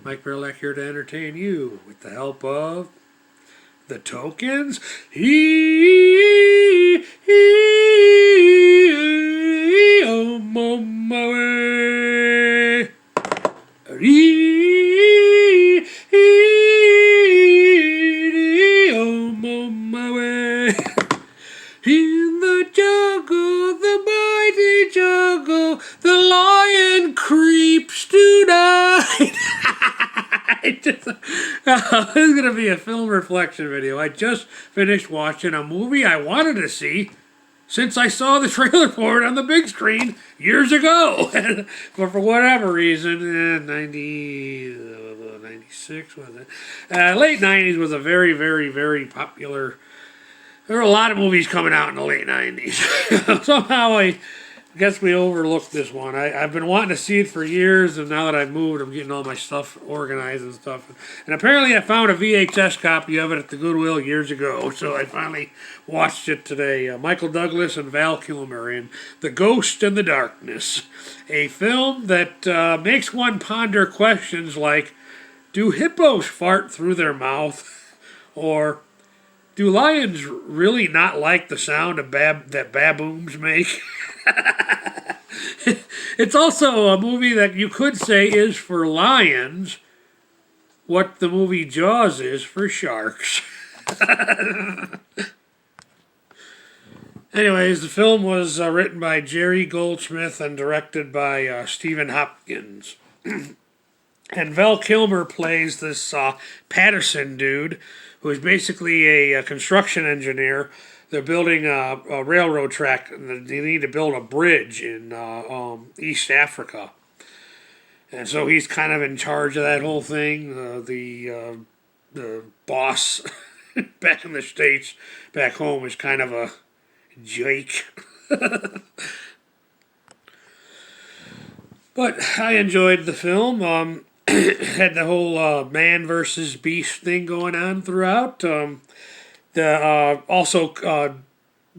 Mike Verlack here to entertain you with the help of the tokens. I'm on my way. I'm on my way. In the jungle, the mighty jungle, the lion creeps tonight. This is going to be a film reflection video. I just finished watching a movie I wanted to see since I saw the trailer for it on the big screen years ago. But for whatever reason, 96 was it? Late 90s was a very, very, very popular. There were a lot of movies coming out in the late 90s. Somehow I guess we overlooked this one. I've been wanting to see it for years, and now that I've moved, I'm getting all my stuff organized and stuff. And apparently I found a VHS copy of it at the Goodwill years ago, so I finally watched it today. Michael Douglas and Val Kilmer in The Ghost in the Darkness, a film that makes one ponder questions like, do hippos fart through their mouth? Or do lions really not like the sound of that baboons make? It's also a movie that you could say is for lions what the movie Jaws is for sharks. Anyways, the film was written by Jerry Goldsmith and directed by Stephen Hopkins. And Val Kilmer plays this Patterson dude, who is basically a construction engineer. They're building a railroad track, and they need to build a bridge in East Africa. And so he's kind of in charge of that whole thing. The boss back in the States, back home, is kind of a Jake. But I enjoyed the film. Had the whole man versus beast thing going on throughout. Also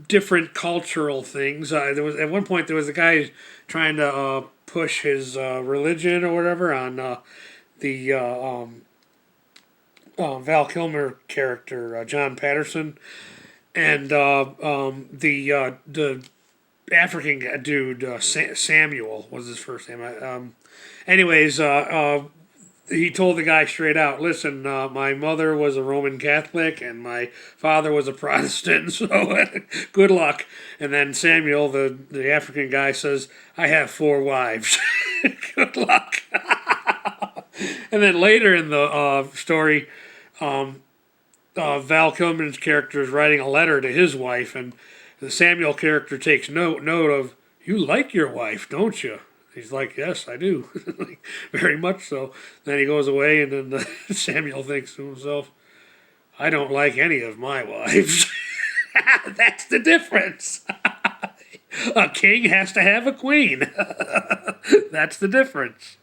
different cultural things. There was at one point there was a guy trying to push his religion or whatever on the Val Kilmer character, John Patterson, and the African dude, Samuel was his first name. Anyways, he told the guy straight out, listen, my mother was a Roman Catholic and my father was a Protestant, so good luck. And then Samuel, the African guy, says, I have 4 wives. Good luck. And then later in the story, Val Kilmer's character is writing a letter to his wife, and the Samuel character takes note of, you like your wife, don't you? He's like, yes, I do. Very much so. Then he goes away, and then Samuel thinks to himself, I don't like any of my wives. That's the difference. A king has to have a queen. That's the difference.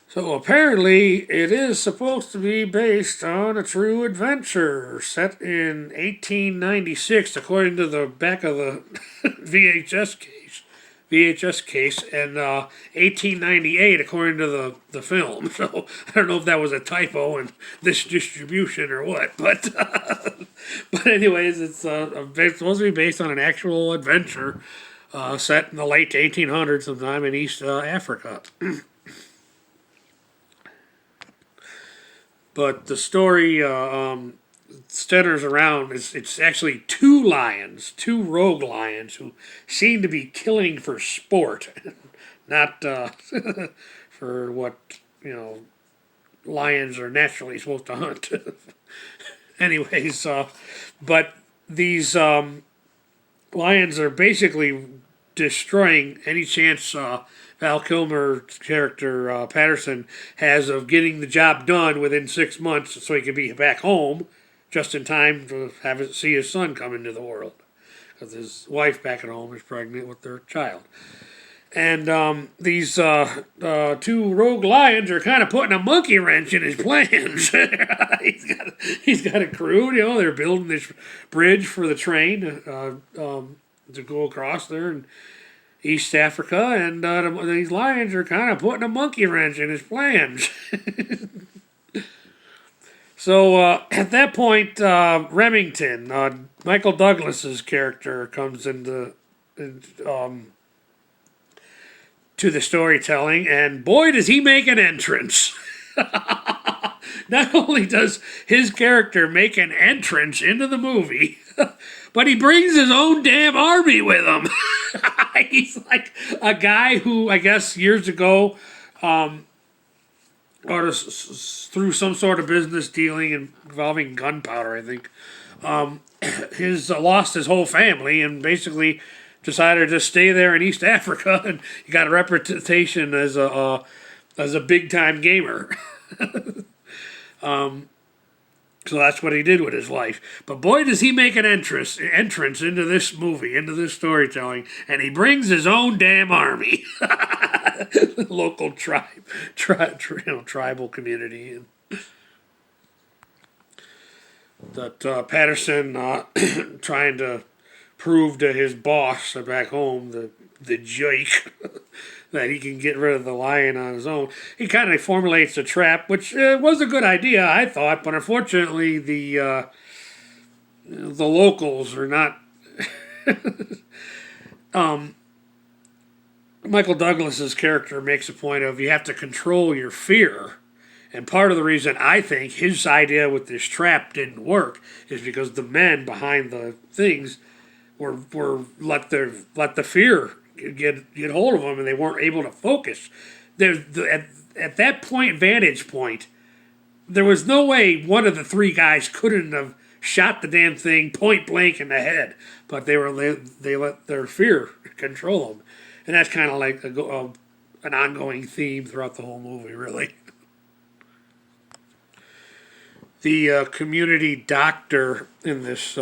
So apparently it is supposed to be based on a true adventure set in 1896, according to the back of the VHS case, and 1898 according to the film. So I don't know if that was a typo in this distribution or what, but anyways, it's supposed to be based on an actual adventure set in the late 1800s sometime in East Africa. But the story centers around, it's actually 2 lions, 2 rogue lions who seem to be killing for sport, not for what, lions are naturally supposed to hunt. Anyways, but these lions are basically destroying any chance Val Kilmer's character, Patterson, has of getting the job done within 6 months so he can be back home just in time to see his son come into the world. Because his wife back at home is pregnant with their child. And these 2 rogue lions are kind of putting a monkey wrench in his plans. he's got a crew, they're building this bridge for the train to go across there. And East Africa, and these lions are kind of putting a monkey wrench in his plans. So at that point, Remington, Michael Douglas's character, comes um, to the storytelling, and boy, does he make an entrance. Not only does his character make an entrance into the movie, but he brings his own damn army with him. He's like a guy who, I guess, years ago, or through some sort of business dealing involving gunpowder, I think, his lost his whole family and basically decided to stay there in East Africa, and he got a reputation as a big time gamer. So that's what he did with his life. But boy, does he make an entrance into this movie, into this storytelling, and he brings his own damn army, local tribal community. That Patterson trying to prove to his boss back home, the Jake, that he can get rid of the lion on his own. He kind of formulates a trap, which was a good idea, I thought, but unfortunately the locals are not. Michael Douglas's character makes a point of you have to control your fear. And part of the reason I think his idea with this trap didn't work is because the men behind the things were let the fear get hold of them, and they weren't able to focus. At that vantage point, there was no way one of the three guys couldn't have shot the damn thing point blank in the head, but they let their fear control them, and that's kind of like an ongoing theme throughout the whole movie, really. The community doctor in this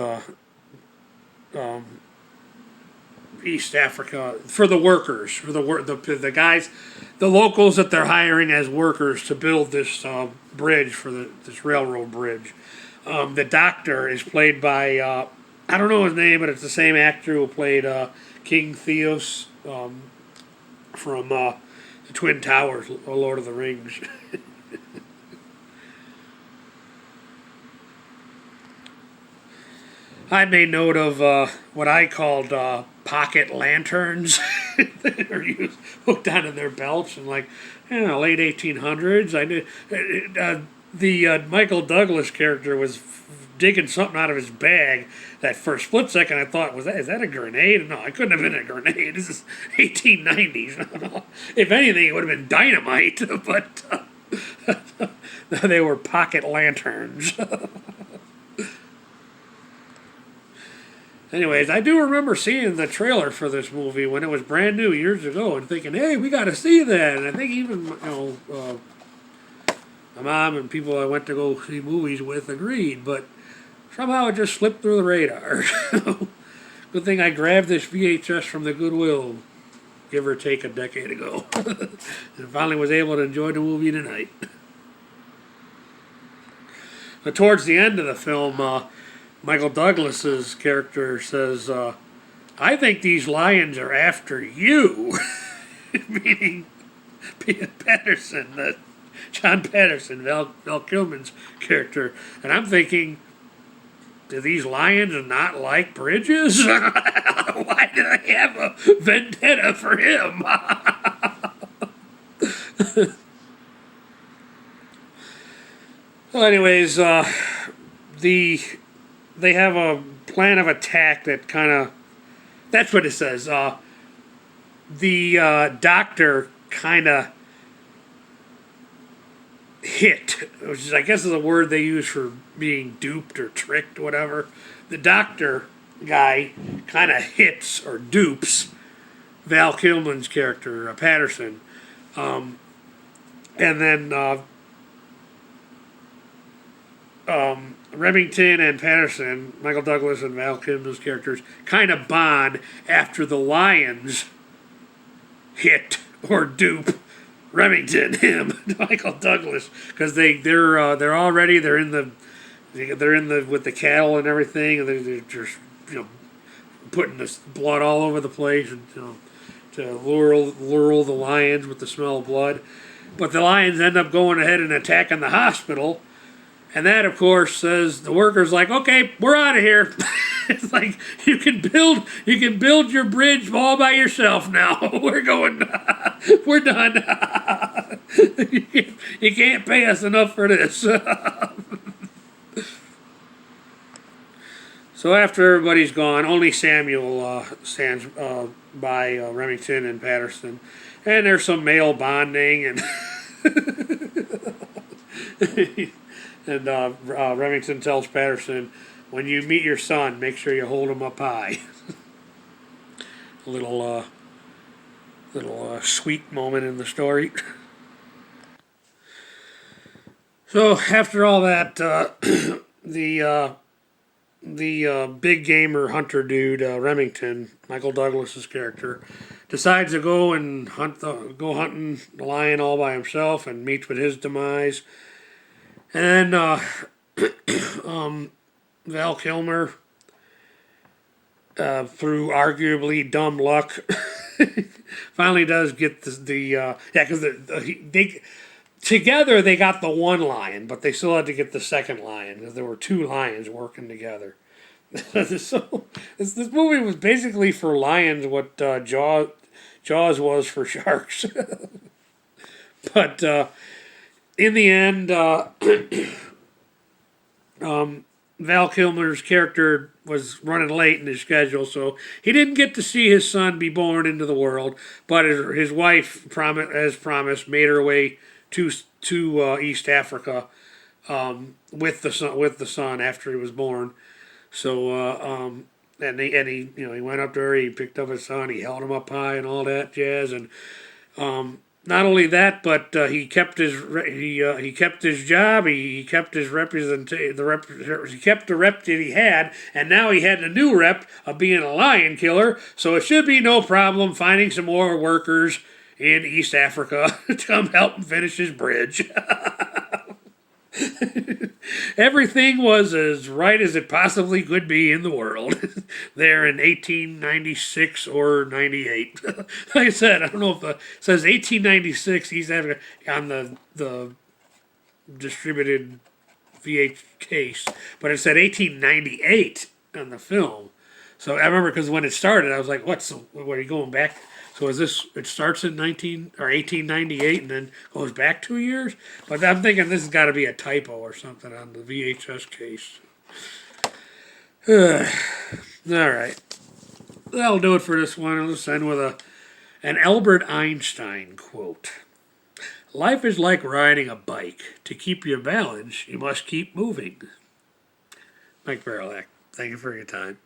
East Africa for the workers, for the guys, the locals that they're hiring as workers to build this bridge for this railroad bridge. The doctor is played by I don't know his name, but it's the same actor who played King Theos from the Twin Towers, Lord of the Rings. I made note of what I called pocket lanterns that are used, hooked onto their belts in late 1800s. I did the Michael Douglas character was digging something out of his bag that for a split second I thought, is that a grenade? No, it couldn't have been a grenade. This is 1890s. No. If anything, it would have been dynamite, but they were pocket lanterns. Anyways, I do remember seeing the trailer for this movie when it was brand new years ago and thinking, hey, we got to see that. And I think even, my mom and people I went to go see movies with agreed, but somehow it just slipped through the radar. Good thing I grabbed this VHS from the Goodwill, give or take a decade ago, and finally was able to enjoy the movie tonight. But towards the end of the film, Michael Douglas's character says, I think these lions are after you, meaning Patterson, John Patterson, Val Kilmer's character. And I'm thinking, do these lions not like bridges? Why did I have a vendetta for him? Well, anyways, they have a plan of attack that kind of, that's what it says. The doctor kind of hit, which is, I guess, is a word they use for being duped or tricked, whatever. The doctor guy kind of hits or dupes Val Kilmer's character, Patterson. And then Remington and Patterson, Michael Douglas and Val Kilmer's characters, kind of bond after the lions hit or dupe Remington, him, Michael Douglas, because they're in the with the cattle and everything, and they're just putting this blood all over the place, and to lure the lions with the smell of blood. But the lions end up going ahead and attacking the hospital. And that, of course, says the workers like, okay, we're out of here. It's like you can build your bridge all by yourself now. We're going. We're done. You can't pay us enough for this. So after everybody's gone, only Samuel stands by Remington and Patterson, and there's some male bonding and. And Remington tells Patterson, when you meet your son, make sure you hold him up high. A little sweet moment in the story. So after all that, the big gamer hunter dude, Remington, Michael Douglas's character, decides to go and go hunting the lion all by himself and meets with his demise. And then Val Kilmer, through arguably dumb luck, finally does get because together they got the one lion, but they still had to get the second lion because there were two lions working together. So this movie was basically for lions what Jaws was for sharks. But in the end, Val Kilmer's character was running late in his schedule, so he didn't get to see his son be born into the world. But his wife, as promised, made her way to East Africa with the son after he was born. So and he went up there, he picked up his son, he held him up high and all that jazz, and not only that, but he kept his job. He kept his he kept the rep that he had, and now he had a new rep of being a lion killer. So it should be no problem finding some more workers in East Africa to come help him finish his bridge. Everything was as right as it possibly could be in the world there in 1896 or 98. Like I said, I don't know if it says 1896 East Africa on the distributed VH case, but it said 1898 on the film. So I remember because when it started, I was like, what are you going back? So is this, it starts in 1898 and then goes back 2 years? But I'm thinking this has got to be a typo or something on the VHS case. All right. That'll do it for this one. Let's end with an Albert Einstein quote. Life is like riding a bike. To keep your balance, you must keep moving. Mike Barilak, thank you for your time.